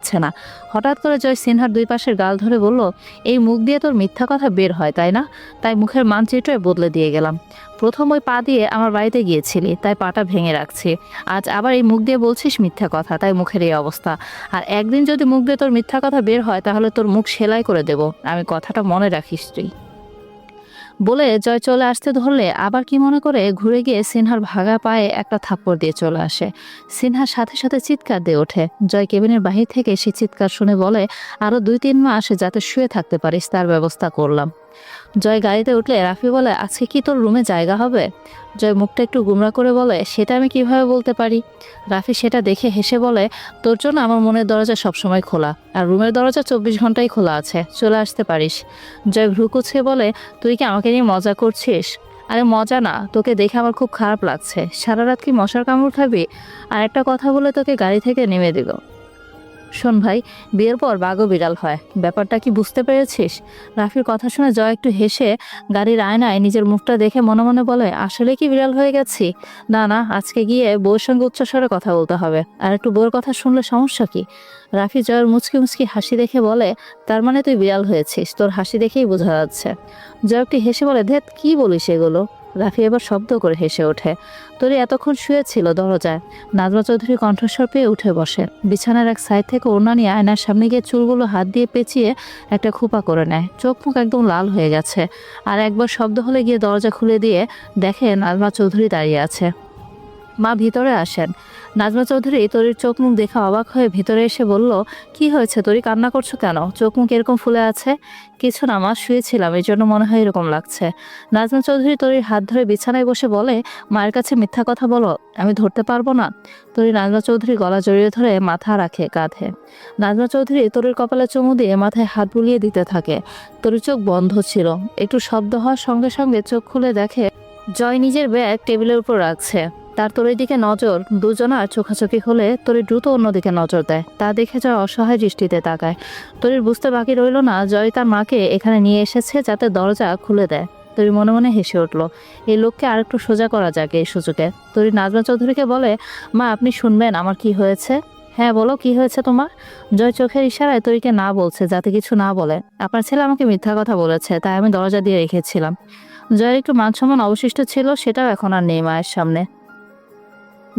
হচ্ছে না। হঠাৎ করে জয় সিনহার দুই পাশের গাল ধরে বলল, এই মুখ দিয়ে তোর মিথ্যা কথা বের হয় তাই না? তাই মুখের মানচিত্রে বদলে দিয়ে গেলাম। প্রথম ওই পা দিয়ে আমার বাড়িতে গিয়েছিলি, তাই পাটা ভেঙে রাখছি। আজ আবার এই মুখ দিয়ে বলছিস মিথ্যা কথা, তাই মুখের এই অবস্থা। আর একদিন যদি মুখ দিয়ে তোর মিথ্যা কথা বের হয় তাহলে তোর মুখ সেলাই করে দেব, আমি কথাটা মনে রাখিস তুই। বলে জয় চলে আসতে ধরলে আবার কি মনে করে ঘুরে গিয়ে সিনহার ভাগা পায়ে একটা থাপ্পড় দিয়ে চলে আসে। সিনহার সাথে সাথে চিৎকার দিয়ে ওঠে। জয় কেবিনের বাহির থেকে সে চিৎকার শুনে বলে, আরো 2-3 মাস যাতে শুয়ে থাকতে পারিস তার ব্যবস্থা করলাম। জয় গাড়িতে উঠলে রাফি বলে, আজকে কি তোর রুমে জায়গা হবে? জয় মুখটা একটু গুমরা করে বলে, সেটা আমি কিভাবে বলতে পারি? রাফি সেটা দেখে হেসে বলে, তোর জন্য আমার মনের দরজা সবসময় খোলা, আর রুমের দরজা 24 ঘন্টাই খোলা আছে, চলে আসতে পারিস। জয় ভ্রু কুঁচকে বলে, তুই কি আমাকে নিয়ে মজা করছিস? আরে মজা না, তোকে দেখে আমার খুব খারাপ লাগছে। সারা রাত কি মশার কামড় খাবি? আর একটা কথা বলে তোকে গাড়ি থেকে নেমে দিল। শোন ভাই, বিয়ের পর বাঘও বিড়াল হয়, ব্যাপারটা কি বুঝতে পেরেছিস? রাফির কথা শুনে জয় একটু হেসে গাড়ির আয়নায় নিজের মুখটা দেখে মনে মনে বলে, আসলে কি বিড়াল হয়ে গেছি? না না, আজকে গিয়ে বউয়ের সঙ্গে উচ্চস্বরে কথা বলতে হবে। আর একটু বউয়ের কথা শুনলে সমস্যা কি? রাফি জয়ের মুচকি মুচকি হাসি দেখে বলে, তার মানে তুই বিড়াল হয়েছিস, তোর হাসি দেখেই বোঝা যাচ্ছে। জয় একটু হেসে বলে, ধ্যাৎ কি বলিস এগুলো? রাফি এবার শব্দ করে হেসে ওঠে। তোরে এতক্ষণ শুয়েছিল দরজায়। নাজমা চৌধুরী কণ্ঠস্বর পেয়ে উঠে বসে। বিছানার এক সাইড থেকে ওড়না নিয়ে আয়নার সামনে গিয়ে চুলগুলো হাত দিয়ে পেঁচিয়ে একটা খোপা করে নেয়। চোখ মুখ একদম লাল হয়ে গেছে। আর একবার শব্দ হলে গিয়ে দরজা খুলে দিয়ে দেখে নাজমা চৌধুরী দাঁড়িয়ে আছে। মা ভিতরে আসেন। নাজমা চৌধুরী তরির চোখ মুখ দেখে অবাক হয়ে ভিতরে এসে বলল, কি হয়েছে তরি, কান্না করছো কেন? চোখ মুখ এরকম ফুলে আছে? কিছু না মা, শুয়েছিলাম, এই জন্য মনে হয় এরকম লাগছে। নাজমা চৌধুরী তরির হাত ধরে বিছানায় বসে বলে, মায়ের কাছে মিথ্যা কথা বলো, আমি ধরতে পারবো না? তরি নাজমা চৌধুরী গলা জড়িয়ে ধরে মাথা রাখে কাঁধে। নাজমা চৌধুরী তরির কপালে চুমু দিয়ে মাথায় হাত বুলিয়ে দিতে থাকে। তরির চোখ বন্ধ ছিল। একটু শব্দ হওয়ার সঙ্গে সঙ্গে চোখ খুলে দেখে জয় নিজের ব্যাগ টেবিলের উপর রাখছে। তার তরির দিকে নজর। দুজনার চোখাচোখি হলে তরি দ্রুত অন্যদিকে নজর দেয়। তা দেখে জয় অসহায় দৃষ্টিতে তাকায়। তরির বুঝতে বাকি রইল না জয় তার মাকে এখানে নিয়ে এসেছে যাতে দরজা খুলে দেয়। তরি মনে মনে হেসে উঠল। এই লোককে আর একটু সোজা করা যাক এই সুযোগে। তরি নাজমা চৌধুরীকে বলে, মা আপনি শুনবেন আমার কি হয়েছে? হ্যাঁ বলো, কি হয়েছে তোমার? জয় চোখের ইশারায় তরিকে না বলছে যাতে কিছু না বলে। আপনার ছেলে আমাকে মিথ্যা কথা বলেছে, তাই আমি দরজা দিয়ে রেখেছিলাম। জয়ের একটু মান সম্মান অবশিষ্ট ছিল, সেটাও এখন আর নেই মায়ের সামনে।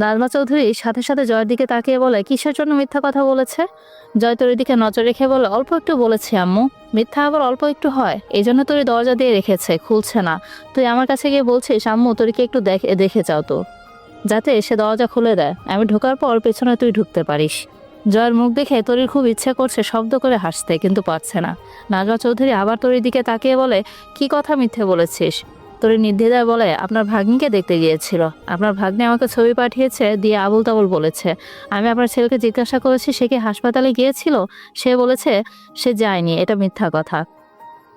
নাজমা চৌধুরী সাথে সাথে জয়ের দিকে তাকিয়ে বলে, কিসের জন্য মিথ্যা কথা বলেছে? জয় তোর দিকে নজর রেখে বলে, অল্প একটু বলেছি আম্মু। মিথ্যা আবার অল্প একটু হয়? এই জন্য তোর দরজা দিয়ে রেখেছে, খুলছে না। তুই আমার কাছে গিয়ে বলছিস আম্মু তোরকে একটু দেখে যাও তো, যাতে সে দরজা খুলে দেয়, আমি ঢোকার পর পেছনে তুই ঢুকতে পারিস। জয়ের মুখ দেখে তরির খুব ইচ্ছে করছে শব্দ করে হাসতে, কিন্তু পারছে না। নাজমা চৌধুরী আবার তরির দিকে তাকিয়ে বলে, কি কথা মিথ্যে বলেছিস? তরি নির্দ্বিধায় বলে, আপনার ভাগ্নিকে দেখতে গিয়েছিল। আপনার ভাগ্নি আমাকে ছবি পাঠিয়েছে, দিয়ে আবুল তাবুল বলেছে। আমি আপনার ছেলেকে জিজ্ঞাসা করেছি সে কি হাসপাতালে গিয়েছিল, সে বলেছে সে যায়নি, এটা মিথ্যা কথা।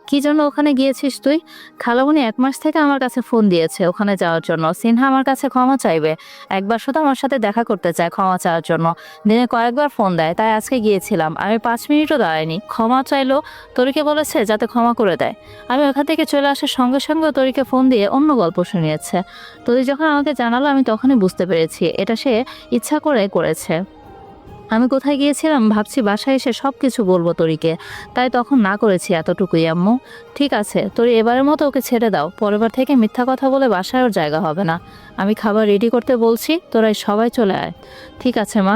কি জন্য ওখানে গিয়েছিস তুই? খালামণি 1 মাস থেকে আমার কাছে ফোন দিয়েছে ওখানে যাওয়ার জন্য। সিনহা আমার কাছে ক্ষমা চাইবে, একবার শুধু আমার সাথে দেখা করতে চায় ক্ষমা চাওয়ার জন্য। দিনে কয়েকবার ফোন দেয়, তাই আজকে গিয়েছিলাম। আমি 5 মিনিটও দাঁড়াইনি, ক্ষমা চাইলো। তরিকে বলেছে যাতে ক্ষমা করে দেয়। আমি ওখান থেকে চলে আসার সঙ্গে সঙ্গে তরিকে ফোন দিয়ে অন্য গল্প শুনিয়েছে। তরি যখন আমাকে জানালো আমি তখনই বুঝতে পেরেছি এটা সে ইচ্ছা করে করেছে। আমি কোথায় গিয়েছিলাম ভাবছি বাসায় এসে সব কিছু বলবো তরিকে, তাই তখন না করেছি এতটুকুই আম্মু। ঠিক আছে তরি, এবারের মতো ওকে ছেড়ে দাও, পরেরবার থেকে মিথ্যা কথা বলে বাসায় ওর জায়গা হবে না। আমি খাবার রেডি করতে বলছি, তোরাই সবাই চলে আয়। ঠিক আছে মা,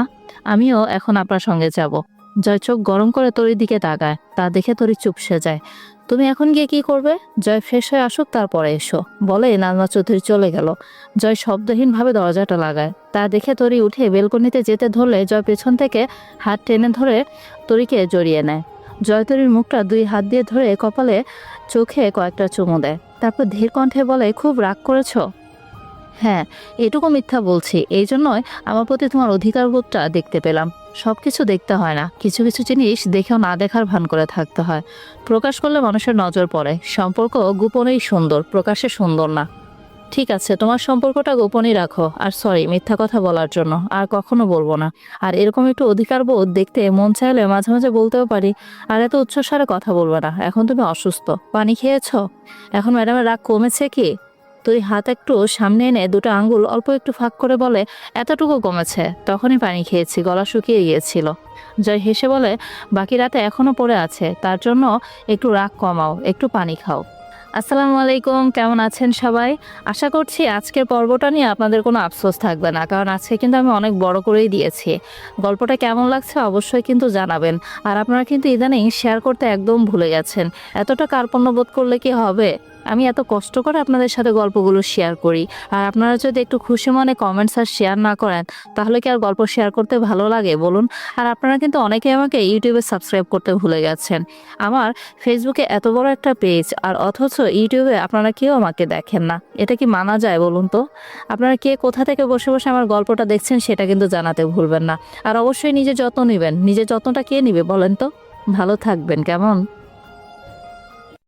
আমিও এখন আপনার সঙ্গে যাব। জয় চোখ গরম করে তরির দিকে তাকায়, তা দেখে তরি চুপসে যায়। তুমি এখন গিয়ে কি করবে? জয় ফ্রেশ হয়ে আসুক তারপরে এসো, বলে নাজমা চৌধুরী চলে গেল। জয় শব্দহীনভাবে দরজাটা লাগায়। তা দেখে তরি উঠে বেলকনিতে যেতে ধরলে জয় পেছন থেকে হাত টেনে ধরে তরিকে জড়িয়ে নেয়। জয় তরির মুখটা 2 হাত দিয়ে ধরে কপালে চোখে কয়েকটা চুমু দেয়। তারপর ধীর কণ্ঠে বলে, খুব রাগ করেছো? হ্যাঁ, এটুকু মিথ্যা বলছি, এই জন্যই আমার প্রতি তোমার অধিকারবোধটা দেখতে পেলাম। সব কিছু দেখতে হয় না, কিছু কিছু জিনিস দেখেও না দেখার ভান করে থাকতে হয়। প্রকাশ করলে মানুষের নজর পড়ে। সম্পর্ক গোপনেই সুন্দর, প্রকাশে সুন্দর না। ঠিক আছে, তোমার সম্পর্কটা গোপনই রাখো। আর সরি মিথ্যা কথা বলার জন্য, আর কখনো বলবো না। আর এরকম একটু অধিকার বোধ দেখতে মন চাইলে মাঝে মাঝে বলতেও পারি। আর এত উচ্চস্বরে কথা বলবে না, এখন তুমি অসুস্থ। পানি খেয়েছো? এখন ম্যাডামের রাগ কমেছে কি? দুই হাত একটু সামনে এনে দুটো আঙ্গুল অল্প একটু ফাঁক করে বলে, এতটুকু কমেছে, তখনই পানি খেয়েছি, গলা শুকিয়ে গিয়েছিল। জয় হেসে বলে, বাকি রাতে এখনো পড়ে আছে, তার জন্য একটু রাগ কমাও, একটু পানি খাও। আসসালামু আলাইকুম, কেমন আছেন সবাই? আশা করছি আজকের পর্বটা নিয়ে আপনাদের কোনো আফসোস থাকবে না, কারণ আজকে কিন্তু আমি অনেক বড় করেই দিয়েছি। গল্পটা কেমন লাগছে অবশ্যই কিন্তু জানাবেন। আর আপনারা কিন্তু ইদানিং শেয়ার করতে একদম ভুলে গেছেন। এতটা কার্পণ্য বোধ করলে কি হবে? আমি এত কষ্ট করে আপনাদের সাথে গল্পগুলো শেয়ার করি, আর আপনারা যদি একটু খুশি মনে কমেন্টস আর শেয়ার না করেন, তাহলে কি আর গল্প শেয়ার করতে ভালো লাগে বলুন? আর আপনারা কিন্তু অনেকেই আমাকে ইউটিউবে সাবস্ক্রাইব করতে ভুলে গেছেন। আমার ফেসবুকে এত বড় একটা পেজ, আর অথচ ইউটিউবে আপনারা কেউ আমাকে দেখেন না। এটা কি মানা যায় বলুন তো? আপনারা কে কোথা থেকে বসে বসে আমার গল্পটা দেখছেন সেটা কিন্তু জানাতে ভুলবেন না। আর অবশ্যই নিজের যত্ন নেবেন। নিজের যত্নটা কে নিবে বলেন তো? ভালো থাকবেন, কেমন?